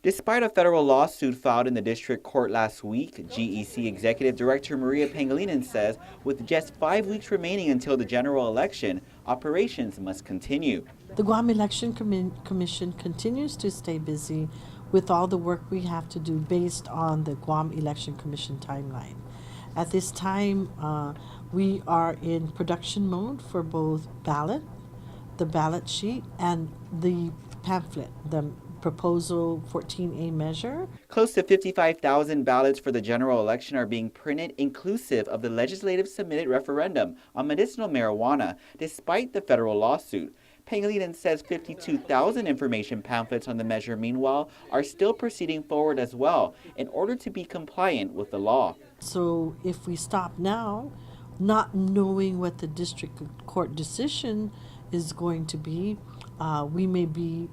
Despite a federal lawsuit filed in the district court last week, GEC Executive Director Maria Pangilinan says with just 5 weeks remaining until the general election, operations must continue. The Guam Election Commission continues to stay busy with all the work we have to do based on the Guam Election Commission timeline. At this time, we are in production mode for both the ballot sheet, and the pamphlet, the Proposal 14A measure. Close to 55,000 ballots for the general election are being printed, inclusive of the legislative submitted referendum on medicinal marijuana, despite the federal lawsuit. Pangilinan says 52,000 information pamphlets on the measure, meanwhile, are still proceeding forward as well in order to be compliant with the law. So if we stop now, not knowing what the district court decision is going to be, we may be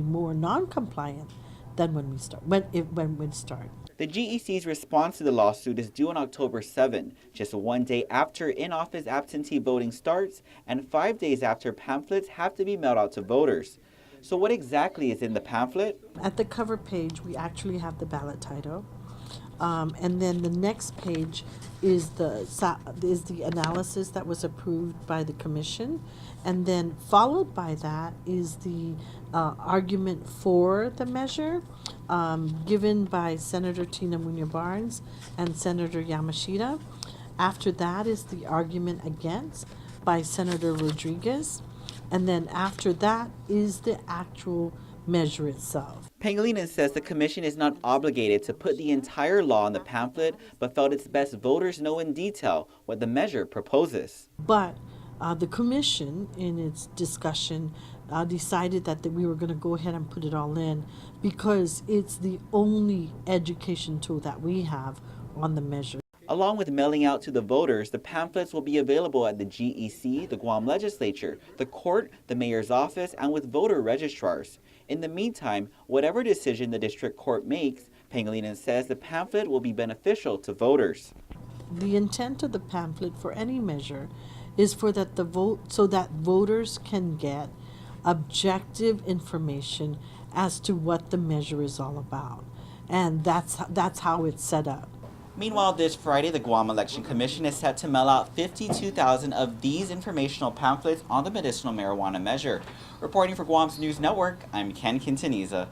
more non-compliant than when we start. When we start. The GEC's response to the lawsuit is due on October 7, just 1 day after in-office absentee voting starts and 5 days after pamphlets have to be mailed out to voters. So what exactly is in the pamphlet? At the cover page, we actually have the ballot title. And then the next page is the analysis that was approved by the commission, and then followed by that is the argument for the measure given by Senator Tina Muñoz Barnes and Senator Yamashita. After that is the argument against by Senator Rodriguez, and then after that is the actual measure itself. Pangilinan says the commission is not obligated to put the entire law in the pamphlet, but felt it's best voters know in detail what the measure proposes. But the commission, in its discussion, decided that we were going to go ahead and put it all in because it's the only education tool that we have on the measure. Along with mailing out to the voters, the pamphlets will be available at the GEC, the Guam Legislature, the court, the mayor's office, and with voter registrars. In the meantime, whatever decision the district court makes, Pangilinan says the pamphlet will be beneficial to voters. The intent of the pamphlet for any measure is for that so that voters can get objective information as to what the measure is all about, and that's how it's set up. Meanwhile, this Friday, the Guam Election Commission is set to mail out 52,000 of these informational pamphlets on the medicinal marijuana measure. Reporting for Guam's News Network, I'm Ken Quintaniza.